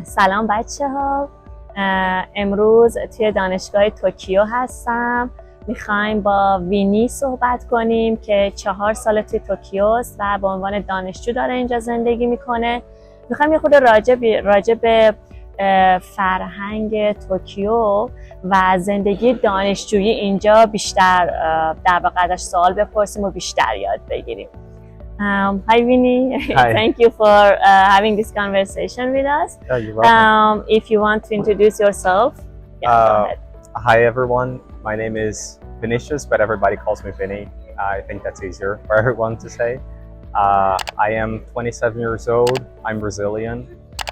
سلام بچه ها. امروز توی دانشگاه توکیو هستم. میخوایم با وینی صحبت کنیم که 4 سال توی توکیو است و به عنوان دانشجو داره اینجا زندگی میکنه. میخوایم یه خود راجع به فرهنگ توکیو و زندگی دانشجویی اینجا بیشتر در واقع ازش سوال بپرسیم و بیشتر یاد بگیریم. Hi Winnie, thank you for having this conversation with us. You're welcome. If you want to introduce yourself, go ahead. Hi everyone, my name is Vinicius, but everybody calls me Vinny. I think that's easier for everyone to say. I am 27 years old, I'm Brazilian.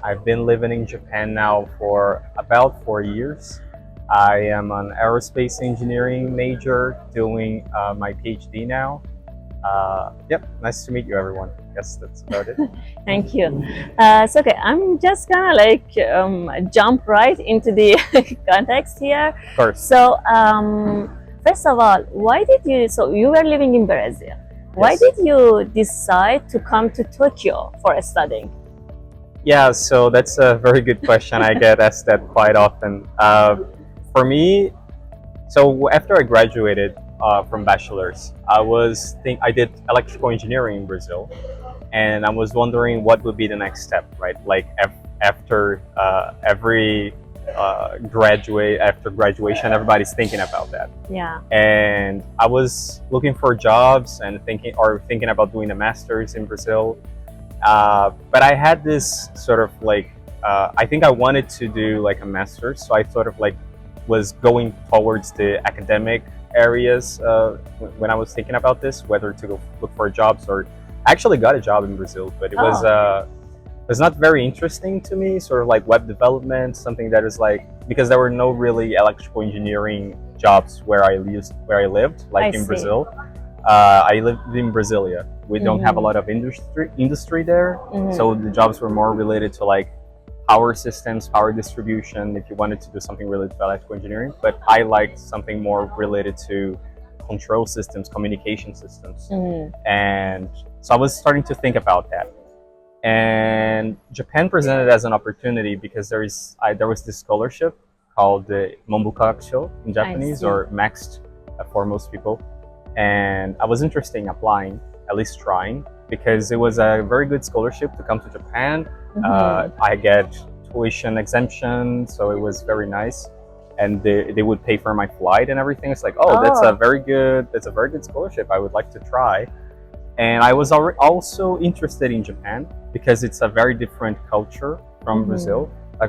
I've been living in Japan now for about 4 years. I am an aerospace engineering major doing my PhD now. Yep, nice to meet you everyone. I guess that's about it. Thank you. So okay, I'm just gonna jump right into the context here. Of course. So first of all, so you were living in Brazil. Why Yes. did you decide to come to Tokyo for studying? Yeah, so that's a very good question. I get asked that quite often. For me, so after I graduated from bachelor's, I did electrical engineering in Brazil, and I was wondering what would be the next step, right? Like after after graduation, everybody's thinking about that. Yeah. And I was looking for jobs and thinking about doing a master's in Brazil. But I had this sort of I think I wanted to do like a master's, so I sort of was going towards the academic areas when I was thinking about this, whether to go look for jobs or I actually got a job in Brazil, but it was not very interesting to me, sort of like web development, something that is because there were no really electrical engineering jobs where I lived, like in Brazil. I lived in Brasilia. We don't have a lot of industry there, so the jobs were more related to power systems, power distribution, if you wanted to do something related to electrical engineering. But I liked something more related to control systems, communication systems. And so I was starting to think about that. And Japan presented as an opportunity because there was this scholarship called the Mombukakusho in Japanese, or Maxed for most people. And I was interested in applying, at least trying, because it was a very good scholarship to come to Japan. I get tuition exemption, so it was very nice. And they would pay for my flight and everything. It's that's a very good scholarship. I would like to try. And I was also interested in Japan because it's a very different culture from Brazil.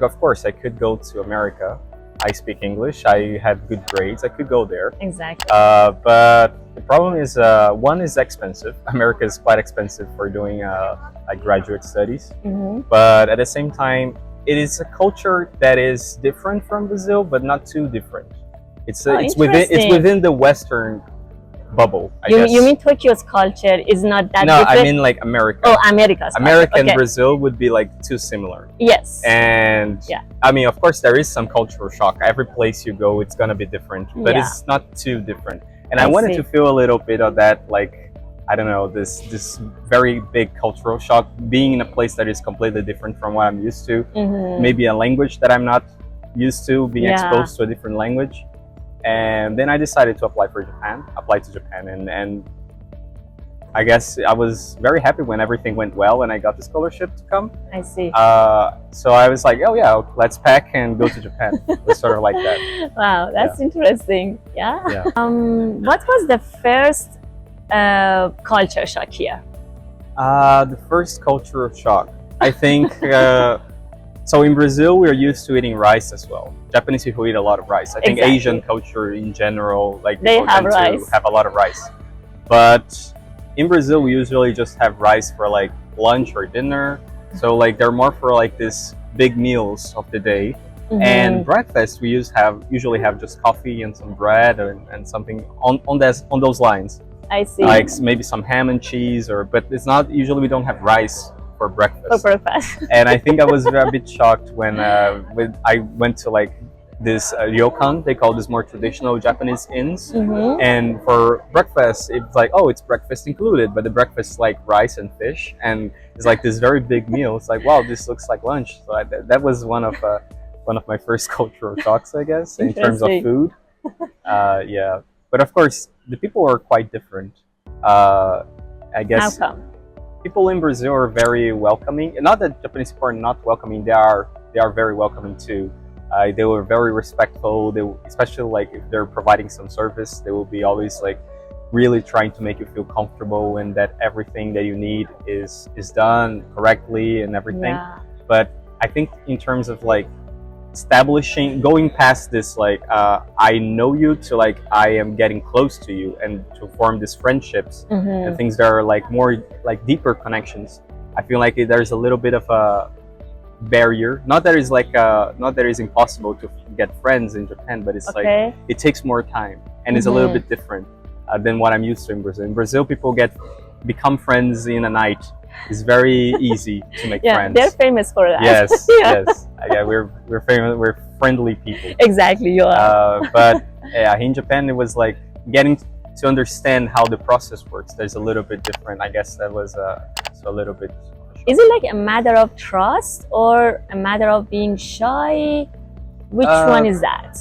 Of course, I could go to America. I speak English. I had good grades. I could go there. Exactly. But the problem is, one is expensive. America is quite expensive for doing graduate studies. But at the same time, it is a culture that is different from Brazil, but not too different. It's within the Western bubble, I guess. You mean Tokyo's culture is not that different? No, I mean America. Oh, America's culture. America and Brazil would be too similar. Yes. And I mean, of course, there is some cultural shock. Every place you go, it's gonna be different, but it's not too different. And I wanted to feel a little bit of that, I don't know, this very big cultural shock, being in a place that is completely different from what I'm used to. Maybe a language that I'm not used to, being exposed to a different language. And then I decided to apply to Japan, and I guess I was very happy when everything went well and I got the scholarship to come. I see. So I was like, oh yeah, let's pack and go to Japan. It was sort of like that. Wow, that's interesting. Yeah. What was the first culture shock here? The first cultural shock, I think. So in Brazil, we're used to eating rice as well. Japanese people eat a lot of rice. I think Asian culture in general, they have rice. To have a lot of rice. But in Brazil, we usually just have rice for lunch or dinner. So they're more for this big meals of the day. And breakfast, we usually have just coffee and some bread and something on those lines. I see. Maybe some ham and cheese, but it's not usually, we don't have rice for breakfast. For breakfast. And I think I was a bit shocked when I went to this ryokan. They call this more traditional Japanese inns. Mm-hmm. And for breakfast, it's like, oh, it's breakfast included, but the breakfast is like rice and fish, and it's like this very big meal. It's like, wow, this looks like lunch. So that was one of my first cultural shocks, I guess, in terms of food. Yeah, but of course, the people are quite different. I guess. How come? People in Brazil are very welcoming. Not that Japanese people are not welcoming; they are very welcoming too. They were very respectful. They, especially like if they're providing some service, they will be always like really trying to make you feel comfortable and that everything that you need is done correctly and everything. Yeah. But I think in terms of like going past this like I know you to like I am getting close to you and to form these friendships and things that are like more like deeper connections. I feel like there's a little bit of a barrier. Not that it's impossible to get friends in Japan, but it's like it takes more time and it's a little bit different than what I'm used to in Brazil. In Brazil, people become friends in a night. It's very easy to make friends. They're famous for that. Yes, yes. Yeah, we're famous. We're friendly people. Exactly, you are. But yeah, in Japan, it was like getting to understand how the process works. There's a little bit different. I guess that was a little bit. Is it like a matter of trust or a matter of being shy? Which one is that?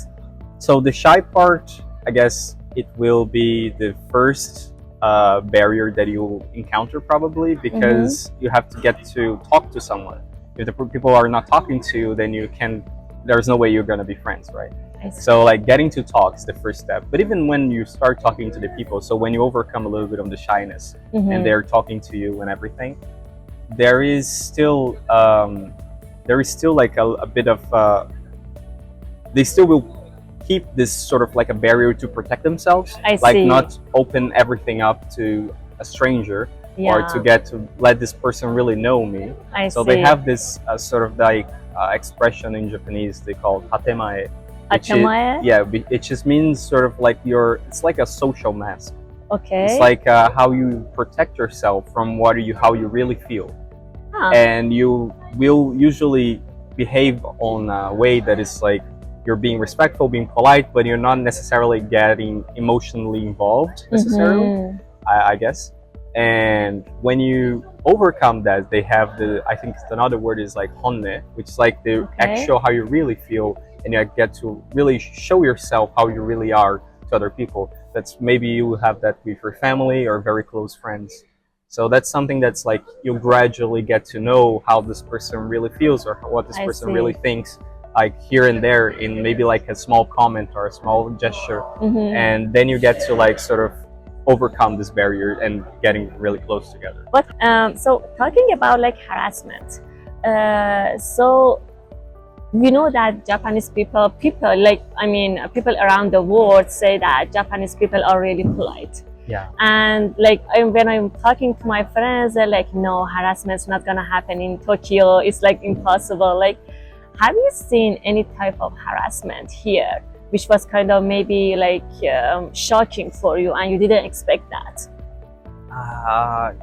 So the shy part, I guess it will be the first barrier that you'll encounter probably, because you have to get to talk to someone. If the people are not talking to you, then there's no way you're going to be friends, right? So like getting to talk is the first step. But even when you start talking to the people, so when you overcome a little bit of the shyness and they're talking to you and everything, there is still like a bit of they still will keep this sort of like a barrier to protect themselves, not open everything up to a stranger or to let this person really know me. They have this sort of like expression in Japanese they call tatemae. It just means sort of like it's like a social mask. Okay. It's like how you protect yourself from how you really feel. And you will usually behave on a way that is like you're being respectful, being polite, but you're not necessarily getting emotionally involved necessarily, I guess. And when you overcome that, they have I think another word is like honne, which is like the actual how you really feel, and you get to really show yourself how you really are to other people. That's maybe you have that with your family or very close friends. So that's something that's like you gradually get to know how this person really feels or what this person really thinks, like here and there in maybe like a small comment or a small gesture. And then you get to like sort of overcome this barrier and getting really close together. But so talking about like harassment, so we know that Japanese people like, I mean, people around the world say that Japanese people are really polite. Yeah. And like when I'm talking to my friends, they're like, no, harassment's not gonna happen in Tokyo. It's like impossible. Like, have you seen any type of harassment here, which was kind of maybe like shocking for you and you didn't expect that?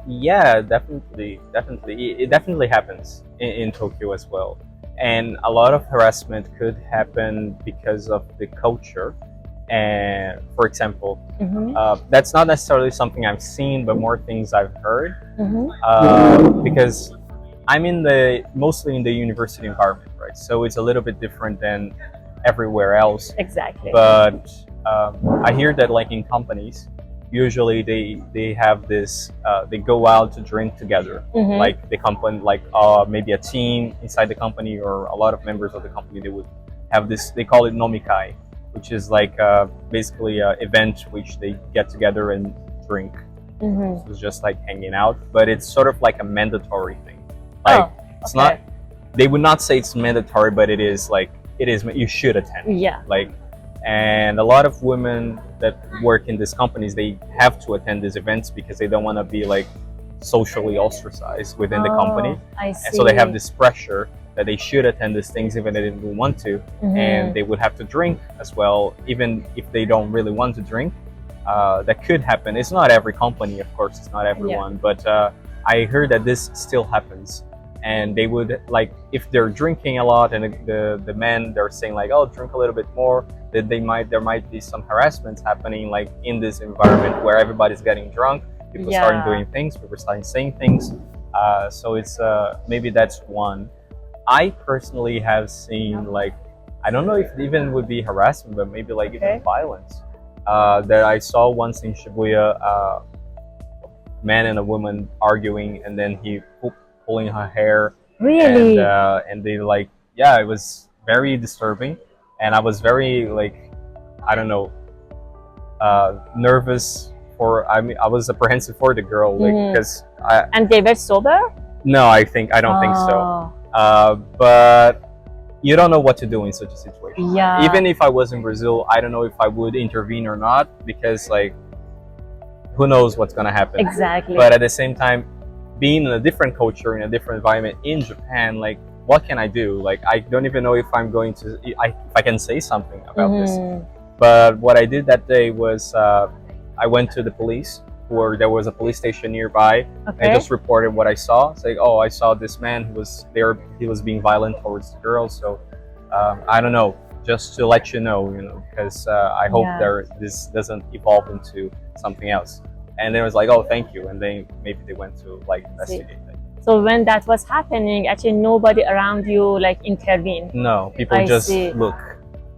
Yeah, definitely. It definitely happens in Tokyo as well. And a lot of harassment could happen because of the culture. And for example, that's not necessarily something I've seen, but more things I've heard. Because I'm mostly in the university environment, right? So it's a little bit different than everywhere else. Exactly. But I hear that like in companies, usually they have this, they go out to drink together. Like the company, like maybe a team inside the company or a lot of members of the company, they would have this, they call it nomikai, which is like basically an event which they get together and drink. So it's just like hanging out, but it's sort of like a mandatory thing. Like it's not, they would not say it's mandatory, but it is, you should attend. Yeah. Like, and a lot of women that work in these companies, they have to attend these events because they don't want to be like socially ostracized within the company. I see. And so they have this pressure that they should attend these things even if they didn't want to. And they would have to drink as well, even if they don't really want to drink. That could happen. It's not every company, of course, it's not everyone, but I heard that this still happens. and they would like, if they're drinking a lot and the men, they're saying like, oh, drink a little bit more, that there might be some harassment happening like in this environment where everybody's getting drunk, people starting doing things, people starting saying things. So it's maybe that's one. I personally have seen like, I don't know if it even would be harassment, but maybe like even violence. That I saw once in Shibuya, a man and a woman arguing, and then he pulling her hair. Really? And they like, yeah, it was very disturbing, and I was very like, I don't know, nervous for. I mean, I was apprehensive for the girl, like because And they were sober? No, I don't think so. But you don't know what to do in such a situation. Yeah. Even if I was in Brazil, I don't know if I would intervene or not, because like, who knows what's gonna happen. Exactly. But at the same time, being in a different culture, in a different environment in Japan, like, what can I do? Like, I don't even know if I'm going to, if I can say something about this. But what I did that day was, I went to the police, where there was a police station nearby. I just reported what I saw. It's like, oh, I saw this man who was there. He was being violent towards the girl. So I don't know, just to let you know, because I hope this doesn't evolve into something else. And then it was like, oh, thank you. And then maybe they went to like investigate. So when that was happening, actually nobody around you like intervened? No, people just look.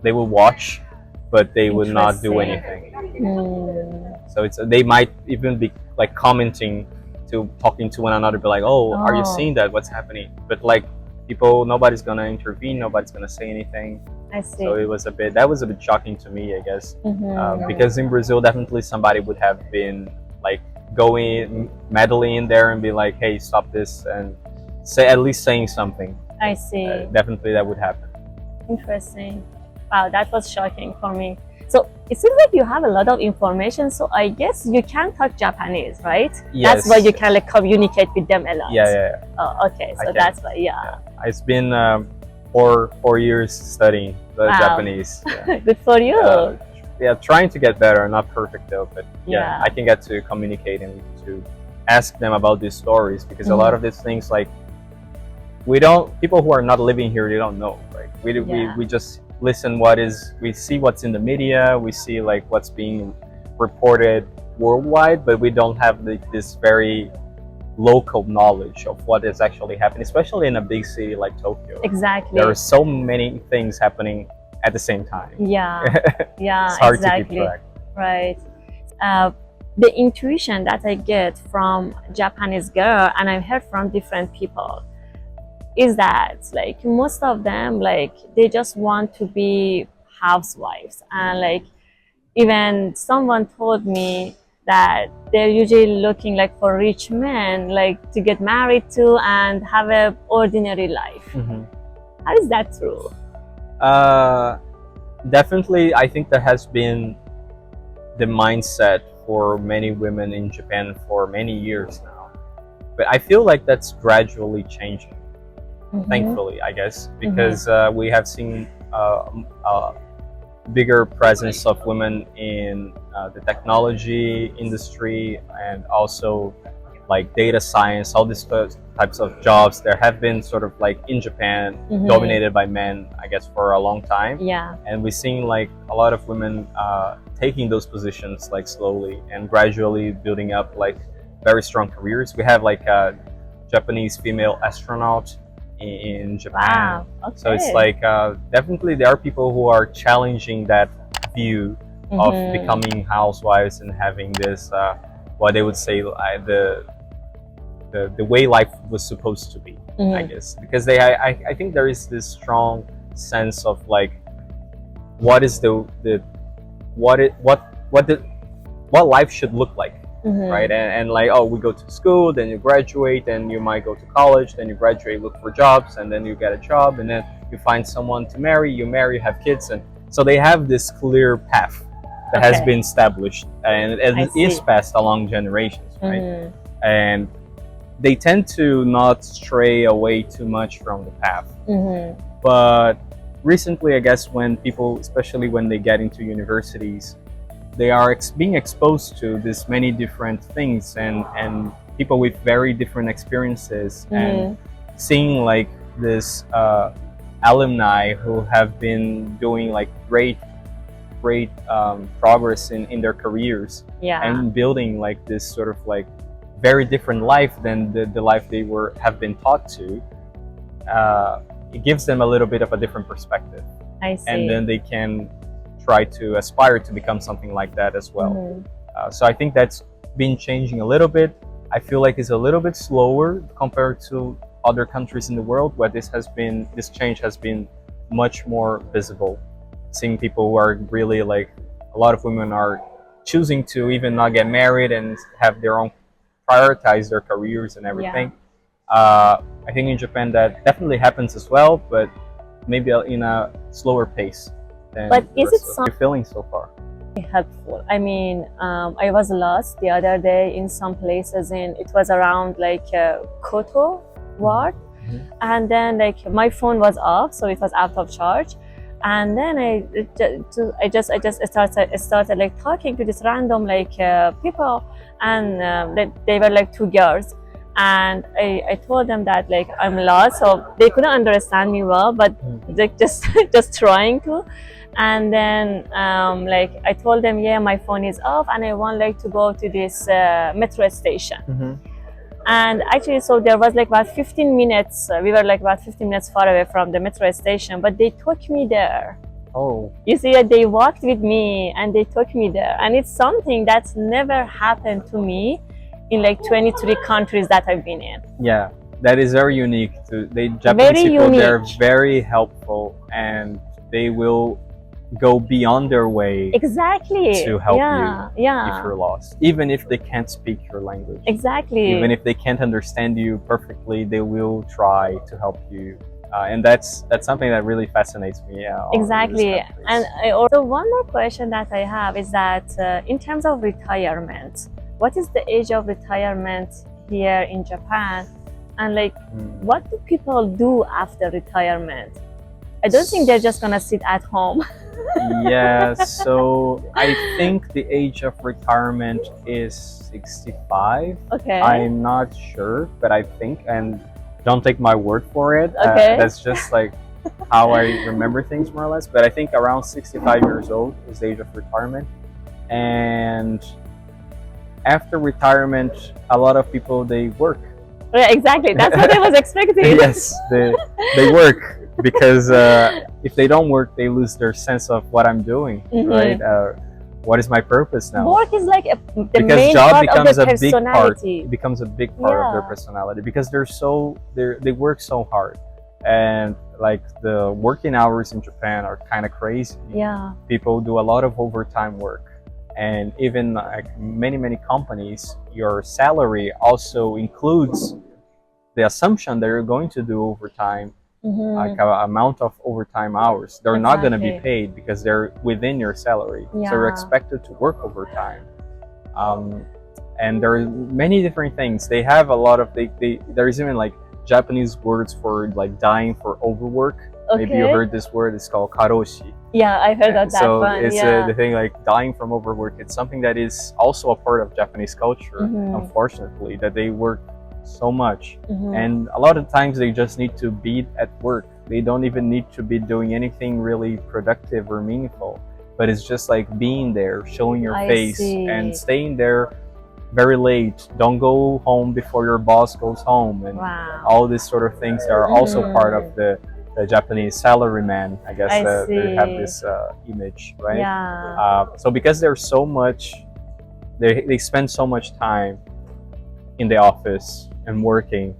They will watch, but they would not do anything. So they might even be like commenting, talking to one another, be like, oh, are you seeing that? What's happening? But like, people, nobody's gonna intervene, nobody's gonna say anything. I see. So that was a bit shocking to me, I guess. Because in Brazil, definitely somebody would have been like going, meddling in there and be like, hey, stop this, and at least saying something. I see. Definitely that would happen. Interesting. Wow, that was shocking for me. So it seems like you have a lot of information, so I guess you can talk Japanese, right? Yes. That's why you can like communicate with them a lot. Yeah. Oh, okay. So that's why, It's been 4 years studying Japanese. Yeah. Good for you. Trying to get better. Not perfect though, but I can get to communicate and to ask them about these stories, because a lot of these things, like, people who are not living here, they don't know, right? We just listen we see what's in the media, we see like what's being reported worldwide, but we don't have this very local knowledge of what is actually happening, especially in a big city like Tokyo. Exactly. There are so many things happening at the same time. Yeah, it's hard to keep track. Right. The intuition that I get from Japanese girl, and I've heard from different people, is that like most of them, like, they just want to be housewives, and like even someone told me that they're usually looking like for rich men, like to get married to and have a ordinary life. How is that true? Definitely, I think that has been the mindset for many women in Japan for many years now, but I feel like that's gradually changing. Thankfully, I guess, because we have seen a bigger presence of women in the technology industry, and also like data science, all these types of jobs. There have been sort of like in Japan dominated by men, I guess, for a long time. And we're seeing like a lot of women taking those positions like slowly and gradually building up like very strong careers. We have like a Japanese female astronaut in Japan. So it's like definitely there are people who are challenging that view of becoming housewives and having this what they would say the way life was supposed to be, I guess, because I think there is this strong sense of like what is what life should look like. Right, and like, oh, we go to school, then you graduate, then you might go to college, then you graduate, look for jobs, and then you get a job, and then you find someone to marry, you have kids, and so they have this clear path that has been established, and it is passed along generations, right? And they tend to not stray away too much from the path. But recently, I guess, when people, especially when they get into universities, they are being exposed to this many different things and people with very different experiences, and seeing like this alumni who have been doing like great progress in their careers, Yeah. and building like this sort of like very different life than the life they have been taught to. It gives them a little bit of a different perspective, I see. and then they can try to aspire to become something like that as well. So I think that's been changing a little bit. I feel like it's a little bit slower compared to other countries in the world, where this change has been much more visible. Seeing people who are really like, a lot of women are choosing to even not get married and have their own, prioritize their careers and everything. I think in Japan that definitely happens as well, but maybe in a slower pace than But is it you're feeling so far? Helpful. I mean, I was lost the other day in some places it was around like Koto ward, and then like my phone was off, so it was out of charge, and then I just started like talking to this random like people, and they were like two girls, and I told them that like I'm lost, so they couldn't understand me well, but they just trying to. And then like I told them, yeah, my phone is off and I want like to go to this metro station. And actually, so there was like about 15 minutes, we were like about 15 minutes far away from the metro station, but they took me there. Oh. You see, they walked with me and they took me there. And it's something that's never happened to me in like 23 countries that I've been in. Yeah, that is very unique. Japanese people, they're very helpful, and they will go beyond their way exactly to help you if you're lost, even if they can't speak your language. Exactly. Even if they can't understand you perfectly, they will try to help you, and that's something that really fascinates me. Exactly. And also one more question that I have is that in terms of retirement, what is the age of retirement here in Japan, and like what do people do after retirement? I don't think they're just gonna sit at home. Yeah, so I think the age of retirement is 65. Okay. I'm not sure, but I think, and don't take my word for it. Okay. That's just like how I remember things more or less. But I think around 65 years old is the age of retirement. And after retirement, a lot of people, they work. Yeah, exactly. That's what I was expecting. Yes, they work. Because if they don't work, they lose their sense of what I'm doing, right? What is my purpose now? Work is like the because main job part becomes of the a big part. personality. It becomes a big part of their personality, because they work so hard, and like the working hours in Japan are kind of crazy. Yeah. People do a lot of overtime work, and even like many companies, your salary also includes the assumption that you're going to do overtime. Like an amount of overtime hours. They're not going to be paid because they're within your salary. So you're expected to work overtime. And there are many different things. They have a lot of, there's even like Japanese words for like dying for overwork. Okay. Maybe you heard this word, it's called karoshi. Yeah, I heard of that so one. It's the thing like dying from overwork. It's something that is also a part of Japanese culture, unfortunately, that they work so much, and a lot of times they just need to be at work. They don't even need to be doing anything really productive or meaningful, but it's just like being there, showing your face, and staying there very late. Don't go home before your boss goes home, and all these sort of things are also part of the Japanese salaryman, I guess. They have this image, right? So because there's so much, they spend so much time in the office and working,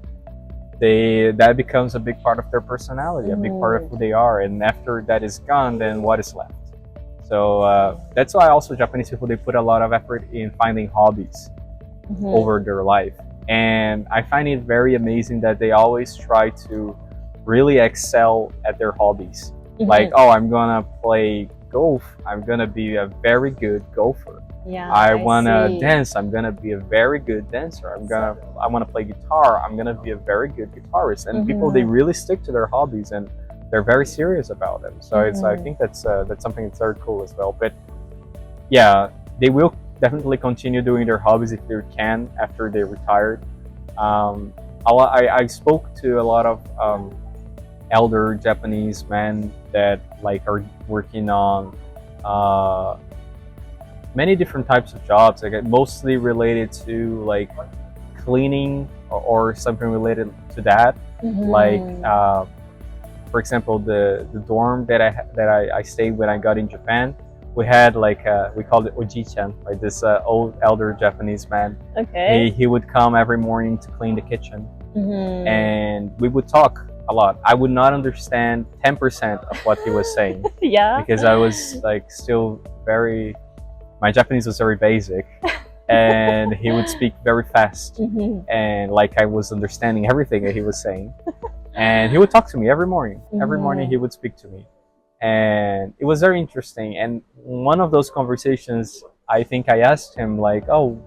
that becomes a big part of their personality, a big part of who they are. And after that is gone, then what is left? So that's why also Japanese people, they put a lot of effort in finding hobbies over their life. And I find it very amazing that they always try to really excel at their hobbies. Like, oh, I'm gonna play golf, I'm gonna be a very good golfer. I wanna dance, I'm gonna be a very good dancer. I wanna play guitar, I'm gonna be a very good guitarist. And people, they really stick to their hobbies and they're very serious about it. So I think that's something that's very cool as well. But yeah, they will definitely continue doing their hobbies if they can after they're retired. I spoke to a lot of elder Japanese men that like are working on many different types of jobs, like mostly related to like cleaning or something related to that. Like for example, the dorm that I stayed when I got in Japan, we had like we called it oji-chan, like this old elder Japanese man. Okay. He would come every morning to clean the kitchen, and we would talk a lot. I would not understand 10% of what he was saying. Yeah. Because I was like still my Japanese was very basic, and he would speak very fast, and like I was understanding everything that he was saying. And he would talk to me every morning. Every morning he would speak to me. And it was very interesting. And one of those conversations, I think I asked him like, oh,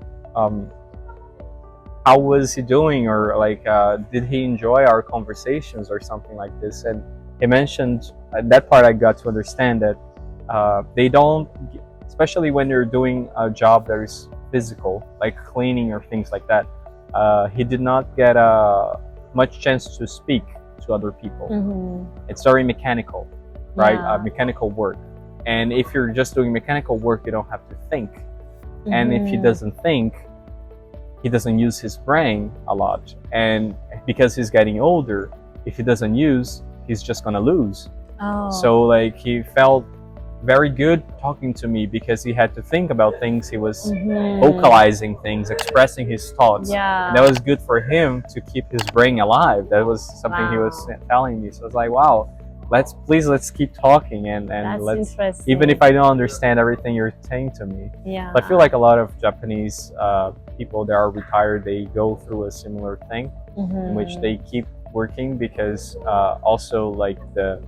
how was he doing? Or like, did he enjoy our conversations or something like this? And he mentioned, that part I got to understand that they don't, especially when you're doing a job that is physical, like cleaning or things like that, he did not get much chance to speak to other people. It's very mechanical, right? Mechanical work. And if you're just doing mechanical work, you don't have to think. And if he doesn't think, he doesn't use his brain a lot. And because he's getting older, if he doesn't use, he's just gonna lose. So like he felt very good talking to me because he had to think about things. He was vocalizing things, expressing his thoughts. And that was good for him to keep his brain alive. That was something he was telling me. So I was like, wow, let's keep talking and let's, even if I don't understand everything you're saying to me. I feel like a lot of Japanese people that are retired, they go through a similar thing in which they keep working because also like the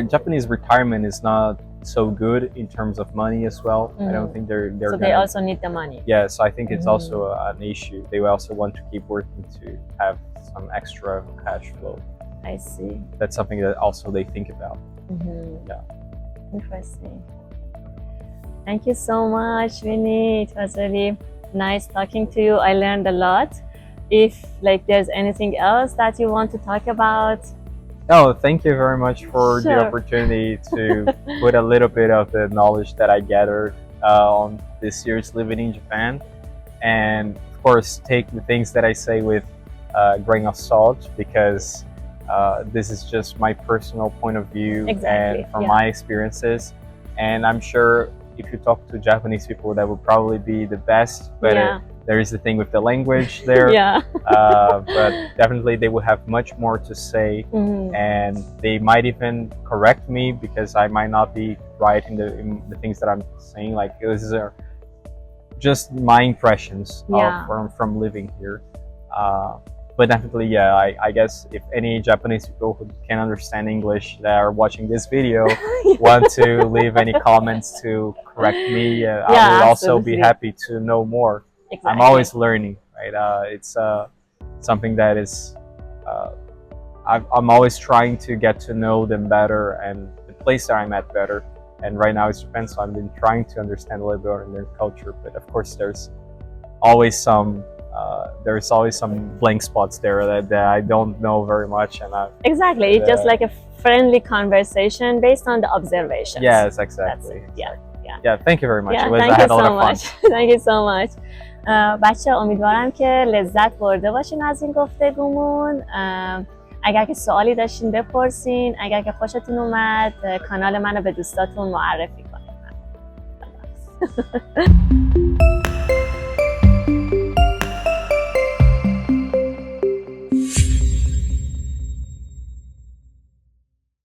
Japanese retirement is not so good in terms of money as well. I don't think they're so they also need the money. Yeah, so I think it's also an issue. They also want to keep working to have some extra cash flow. I see. That's something that also they think about. Yeah. Interesting. Thank you so much, Vini. It was really nice talking to you. I learned a lot. If like there's anything else that you want to talk about. Oh, thank you very much for the opportunity to put a little bit of the knowledge that I gathered on this year's living in Japan. And of course, take the things that I say with a grain of salt because this is just my personal point of view and from my experiences. And I'm sure if you talk to Japanese people, that would probably be the best. But there is the thing with the language there. But definitely they will have much more to say, and they might even correct me because I might not be right in the things that I'm saying. Like these are just my impressions from living here. But definitely, I guess if any Japanese people who can understand English that are watching this video want to leave any comments to correct me, I would also be happy to know more. I'm always learning, right? It's something that is, I'm always trying to get to know them better and the place that I'm at better. And right now it's Japan, so I've been trying to understand a little bit of their culture. But of course, there's always some blank spots there that I don't know very much. And exactly, it's just like a friendly conversation based on the observations. Yes, exactly. Yeah, thank you very much. I had a lot of fun. Thank you so much. بچه امیدوارم که لذت برده باشین از این گفتگومون. اگر که سوالی داشتین بپرسین. اگر که خوشتون اومد کانال منو به دوستاتون معرفی کنین.